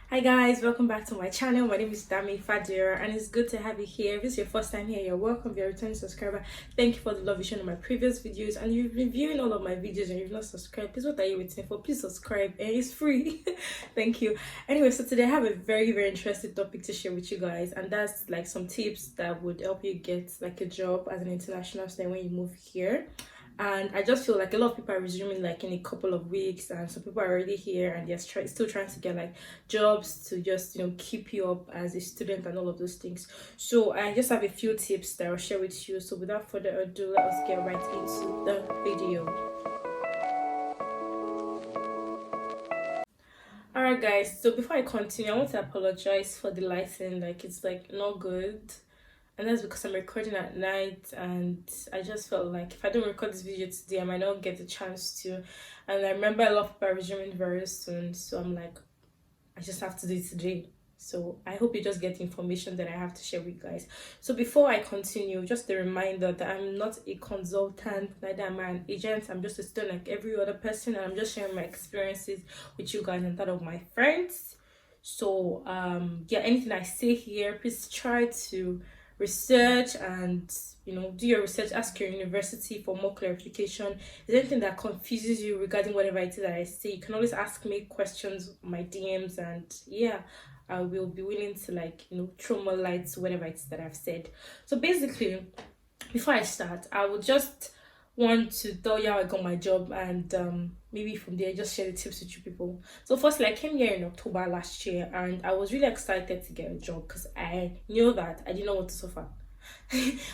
Hi guys, welcome back to my channel. My name is Dami Fadira and it's good to have you here. If this is your first time here, you're welcome. If you're a returning subscriber, thank you for the love you shown on my previous videos, and you've been viewing all of my videos and you've not subscribed. Please, what are you waiting for? Please subscribe and it's free. Thank you. Anyway, so today I have a very interesting topic to share with you guys, and that's like some tips that would help you get like a job as an international student when you move here. And I just feel like a lot of people are resuming like in a couple of weeks, and some people are already here and they're still trying to get like jobs to just keep you up as a student and all of those things. So I just have a few tips that I'll share with you. So without further ado, let us get right into the video. Alright guys, so before I continue, I want to apologize for the lighting. Like, it's like not good, and that's because I'm recording at night, and I just felt like if I don't record this video today I might not get the chance to. And I remember a lot of people are resuming very soon, so I'm like, I just have to do it today. So I hope you just get the information that I have to share with you guys. So before I continue, just a reminder that I'm not a consultant, neither am I an agent. I'm just a student like every other person, and I'm just sharing my experiences with you guys and that of my friends. So yeah, anything I say here, please try to research and do your research. Ask your university for more clarification. Is there anything that confuses you regarding whatever it is that I say, you can always ask me questions on my DMs, and yeah, I will be willing to like throw more light to whatever it is that I've said. So basically, before I start, I will just want to tell you how I got my job, and maybe from there just share the tips with you people. So firstly, I came here in October last year, and I was really excited to get a job because I knew that I didn't know what to suffer.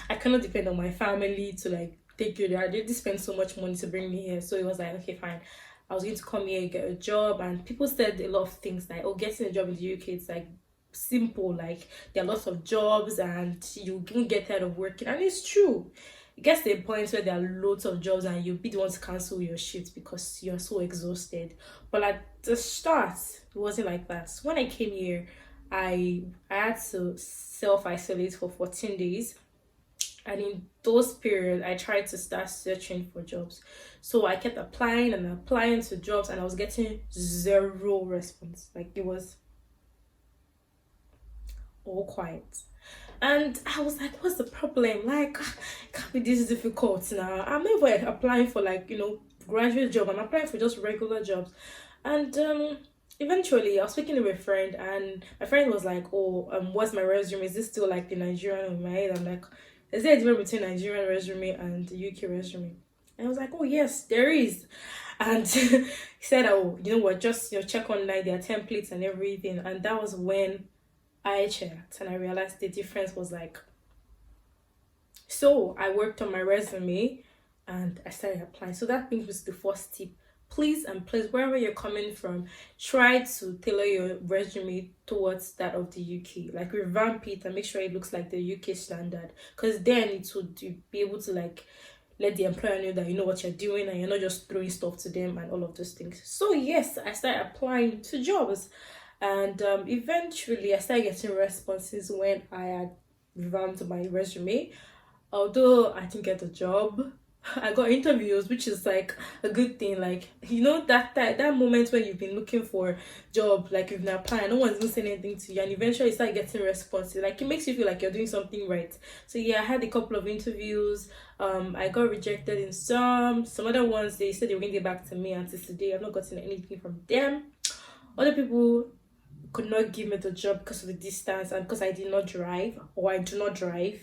I cannot depend on my family to like take you there. I didn't spend so much money to bring me here, so it was like, okay, fine, I was going to come here and get a job. And people said a lot of things like, oh, getting a job in the UK, it's like simple, like there are lots of jobs and you won't get tired of working. And it's true. It gets to a point where there are loads of jobs and you'll be the one to cancel your shift because you're so exhausted. But at the start, it wasn't like that. So when I came here, I had to self-isolate for 14 days, and in those periods I tried to start searching for jobs. So I kept applying and applying to jobs, and I was getting zero response. Like, it was all quiet. And I was like, what's the problem? Like, it can't be this difficult now. I'm not even applying for like graduate job. I'm applying for just regular jobs. And eventually I was speaking to a friend, and my friend was like, oh, what's my resume? Is this still like the Nigerian in my head? I'm like, is there a difference between Nigerian resume and the UK resume? And I was like, oh yes, there is. And he said, oh, you know what, just check online their templates and everything. And that was when I checked and I realized the difference was like, so I worked on my resume and I started applying. So that brings me to the first tip. Please, and please, wherever you're coming from, try to tailor your resume towards that of the UK. Like, revamp it and make sure it looks like the UK standard, because then it would be able to like let the employer know that you know what you're doing and you're not just throwing stuff to them and all of those things. So yes, I started applying to jobs, and eventually I started getting responses when I had revamped my resume. Although I didn't get a job, I got interviews, which is like a good thing. Like, that moment when you've been looking for a job, like you've been applying, no one's even saying anything to you, and eventually you start getting responses. Like, it makes you feel like you're doing something right. So yeah, I had a couple of interviews. I got rejected in some other ones they said they were going to get back to me, and since today I've not gotten anything from them. Other people could not give me the job because of the distance and because I did not drive, or I do not drive.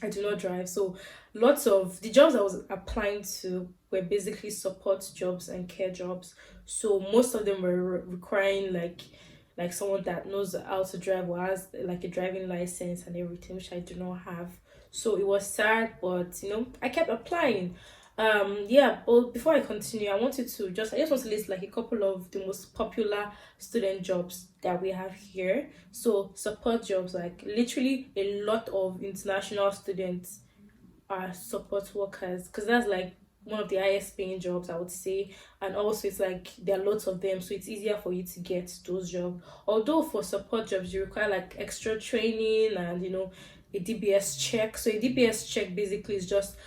I do not drive. So lots of the jobs I was applying to were basically support jobs and care jobs. So most of them were requiring like someone that knows how to drive or has like a driving license and everything, which I do not have. So it was sad, but I kept applying. Yeah, but before I continue, I just want to list like a couple of the most popular student jobs that we have here. So support jobs, like literally a lot of international students are support workers, because that's like one of the highest paying jobs, I would say. And also it's like there are lots of them, so it's easier for you to get those jobs. Although for support jobs you require like extra training and a DBS check. So a DBS check basically is just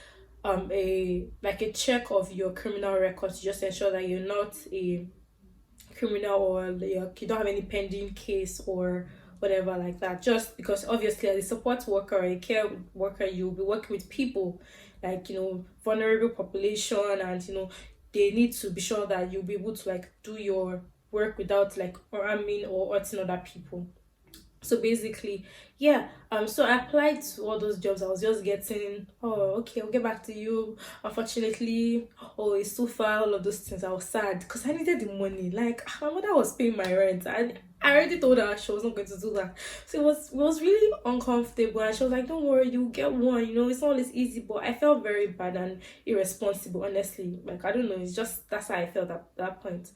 a check of your criminal records to just ensure that you're not a criminal, or like you don't have any pending case or whatever like that. Just because obviously as a support worker or a care worker, you'll be working with people like, vulnerable population, and they need to be sure that you'll be able to like do your work without like harming or hurting other people. So basically, yeah, so I applied to all those jobs. I was just getting, oh, okay, I'll get back to you. Unfortunately, oh, it's too far, all of those things. I was sad because I needed the money. Like, my mother was paying my rent. I already told her she was not going to do that. So it was really uncomfortable. And she was like, don't worry, you'll get one. It's not always easy, but I felt very bad and irresponsible, honestly. Like, I don't know, it's just that's how I felt at that point.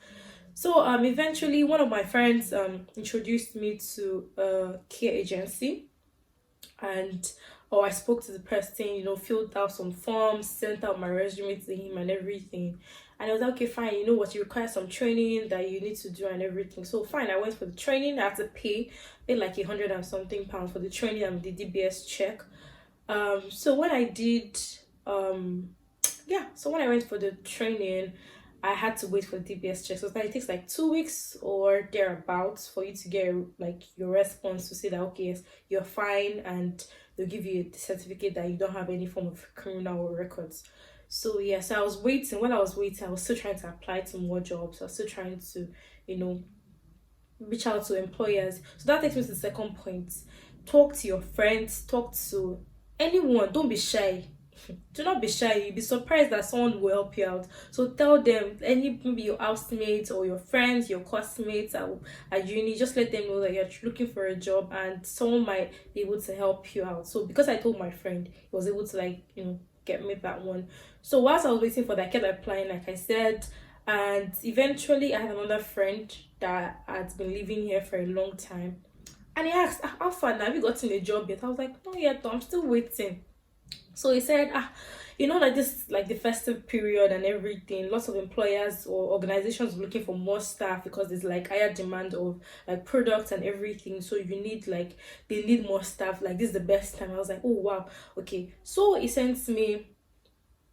So eventually one of my friends introduced me to a care agency, and I spoke to the person, filled out some forms, sent out my resume to him and everything. And I was like, okay, fine, you know what, you require some training that you need to do and everything. So fine, I went for the training. I had to pay like 100 and something pounds for the training and the DBS check. So when I did yeah, so when I went for the training, I had to wait for the DBS check. So it takes like 2 weeks or thereabouts for you to get like your response to say that okay, yes, you're fine, and they'll give you a certificate that you don't have any form of criminal records. So yeah, so I was waiting. When I was waiting, I was still trying to apply to more jobs. I was still trying to, you know, reach out to employers. So that takes me to the second point. Talk to your friends, talk to anyone. Don't be shy. Do not be shy. You'll be surprised that someone will help you out. So tell them, any maybe your housemates or your friends, your classmates at uni, just let them know that you're looking for a job and someone might be able to help you out. So because I told my friend, he was able to like, get me that one. So whilst I was waiting for that, I kept applying, like I said, and eventually I had another friend that had been living here for a long time. And he asked, how far now? Have you gotten a job yet? I was like, not yet, though. I'm still waiting. So he said, like this, like the festive period and everything, lots of employers or organizations looking for more staff because there's like higher demand of like products and everything. So they need more staff. Like this is the best time. I was like, oh wow, okay. So he sent me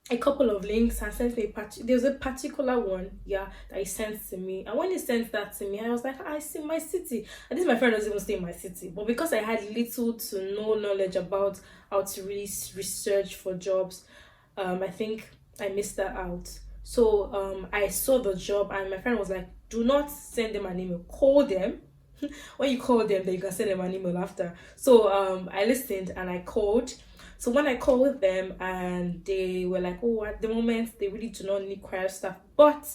a couple of links and sent me there's a particular one, yeah, that he sent to me. And when he sent that to me, I was like, I see my city. And this my friend doesn't even stay in my city, but because I had little to no knowledge about how to really research for jobs, I think I missed that out. So I saw the job and my friend was like, do not send them an email, call them. When you call them, then you can send them an email after. So I listened and I called. So when I called them, and they were like, oh, at the moment they really do not need choir staff, but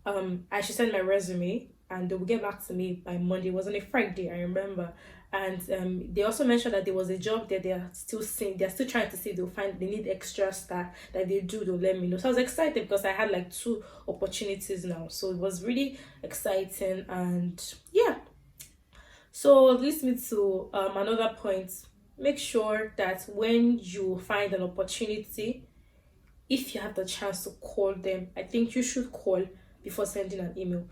I should send my resume and they will get back to me by Monday. It was on a Friday, I remember. And they also mentioned that there was a job there. They're still trying to see they need extra staff. That they do, they'll let me know. So I was excited because I had like two opportunities now. So it was really exciting, and yeah. So this leads me to another point. Make sure that when you find an opportunity, if you have the chance to call them, I think you should call before sending an email.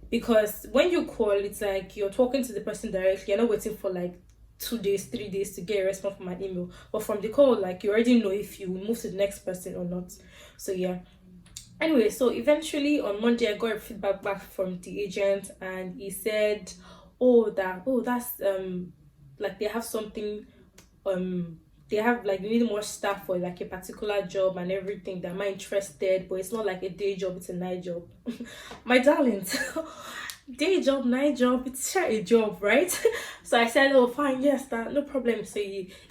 Because when you call, it's like you're talking to the person directly. You're not waiting for like 2 days, 3 days to get a response from an email. But from the call, like you already know if you move to the next person or not. So yeah. Anyway, so eventually on Monday I got a feedback back from the agent, and he said, that's like they have something, they have like they need more staff for like a particular job and everything. That am I interested, but it's not like a day job, it's a night job. My darlings, day job, night job, it's sure a job, right? So I said, oh fine, yes, that no problem. So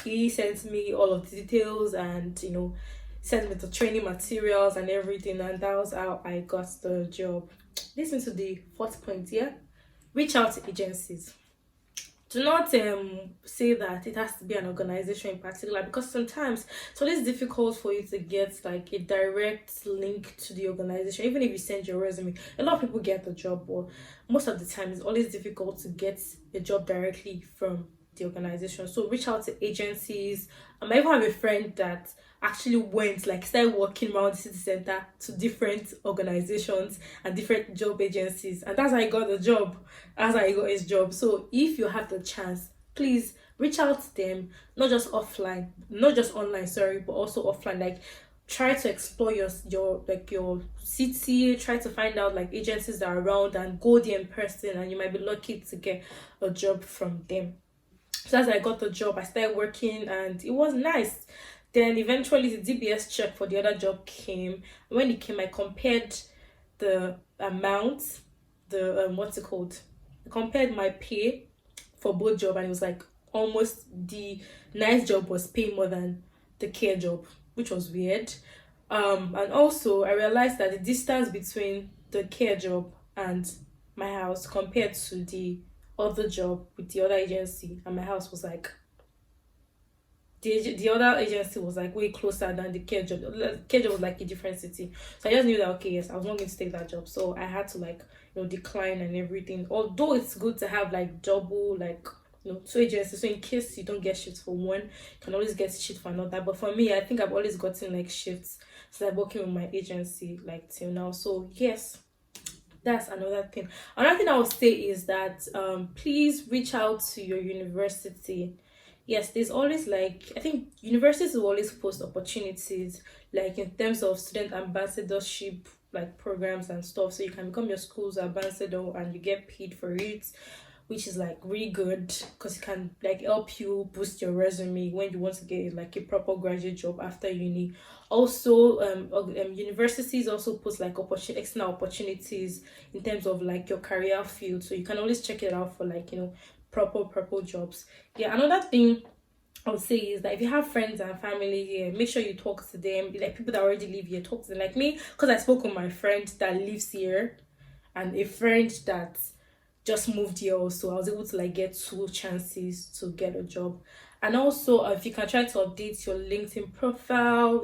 he sent me all of the details, and sent me the training materials and everything, and that was how I got the job. Listen to the fourth point here. Reach out to agencies. Do not say that it has to be an organization in particular, because sometimes it's always difficult for you to get like a direct link to the organization. Even if you send your resume, a lot of people get the job, but most of the time it's always difficult to get a job directly from the organization. So reach out to agencies. I even have a friend that actually went, like, started working around the city center to different organizations and different job agencies, and that's how I got the job. That's how I got his job. So if you have the chance, please reach out to them, not just online, sorry, but also offline. Like, try to explore your city, try to find out like agencies that are around and go there in person, and you might be lucky to get a job from them. So as I got the job, I started working and it was nice. Then eventually the DBS check for the other job came. When it came, I compared the amount, the what's it called? I compared my pay for both job, and it was like almost the nice job was paying more than the care job, which was weird. And also I realized that the distance between the care job and my house compared to the other job with the other agency and my house was like the other agency was like way closer than the care job. The care job was like a different city. So I just knew that okay, yes, I was not going to take that job. So I had to like, decline and everything. Although it's good to have like double like two agencies. So in case you don't get shifts for one, you can always get shit for another. But for me, I think I've always gotten like shifts since I'm working with my agency like till now. So yes, that's another thing. Another thing I would say is that please reach out to your university. Yes, there's always like, I think universities will always post opportunities like in terms of student ambassadorship like programs and stuff, so you can become your school's ambassador and you get paid for it, which is like really good because it can like help you boost your resume when you want to get like a proper graduate job after uni. Also universities also post like external opportunities in terms of like your career field, so you can always check it out for like proper jobs. Yeah, another thing I would say is that if you have friends and family here, make sure you talk to them. Like people that already live here, talk to them. Like me, because I spoke with my friend that lives here and a friend that just moved here also. I was able to like get 2 chances to get a job. And also if you can try to update your LinkedIn profile,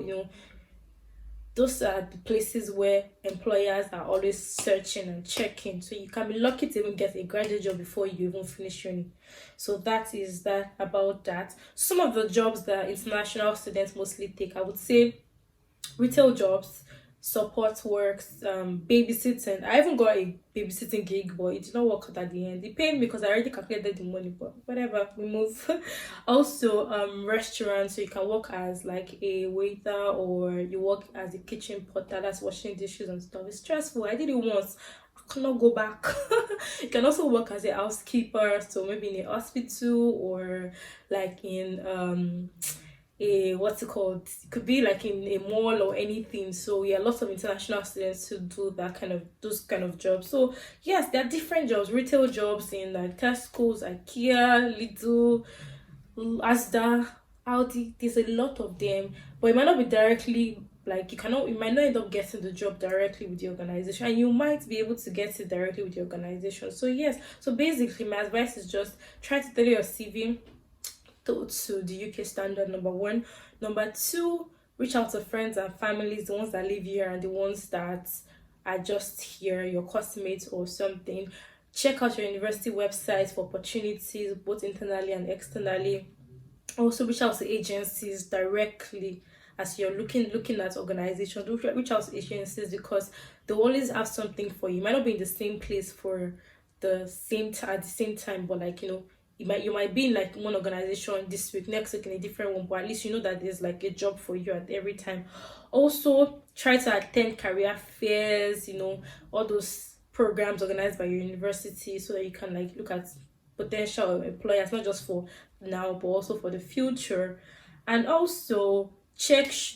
those are the places where employers are always searching and checking, so you can be lucky to even get a graduate job before you even finish uni. So that is that about that. Some of the jobs that international students mostly take, I would say retail jobs, support works, babysitting. I even got a babysitting gig, but it did not work out at the end. It paid me because I already calculated the money, but whatever, we move. Also restaurants, so you can work as like a waiter or you work as a kitchen porter, that's washing dishes and stuff. It's stressful. I did it once, I cannot go back. You can also work as a housekeeper, so maybe in a hospital or like in a what's it called, it could be like in a mall or anything. So yeah, lots of international students who do those kind of jobs. So yes, there are different jobs, retail jobs in like Tesco's, IKEA, Lidl, Asda, Aldi. There's a lot of them, but it might not be directly like you might not end up getting the job directly with the organization, and you might be able to get it directly with the organization. So yes, so basically my advice is just try to tailor your CV to the UK standard, number 1. Number 2, reach out to friends and families, the ones that live here and the ones that are just here, your classmates or something. Check out your university website for opportunities both internally and externally. Also reach out to agencies directly as you're looking at organizations. Reach out to agencies because they always have something for you. You might not be in the same place for at the same time, but like you might be in like one organization this week, next week in a different one, but at least you know that there's like a job for you at every time. Also try to attend career fairs, all those programs organized by your university, so that you can like look at potential employers, not just for now but also for the future. And also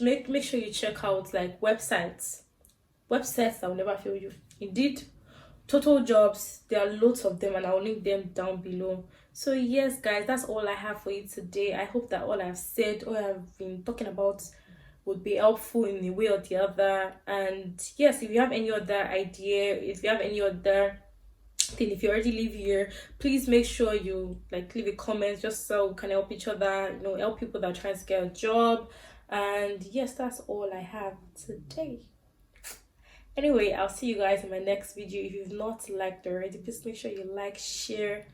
make sure you check out like websites that will never fail you. Indeed, Total Jobs, there are loads of them and I'll link them down below. So yes guys, that's all I have for you today. I hope that all I've said, all I've been talking about would be helpful in a way or the other. And yes, if you have any other idea, if you have any other thing, if you already live here, please make sure you like leave a comment just so we can help each other, help people that are trying to get a job. And yes, that's all I have today. Anyway, I'll see you guys in my next video. If you've not liked already, please make sure you like, share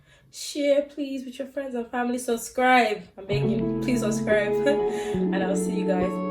please with your friends and family. Subscribe, I'm begging, please subscribe. And I'll see you guys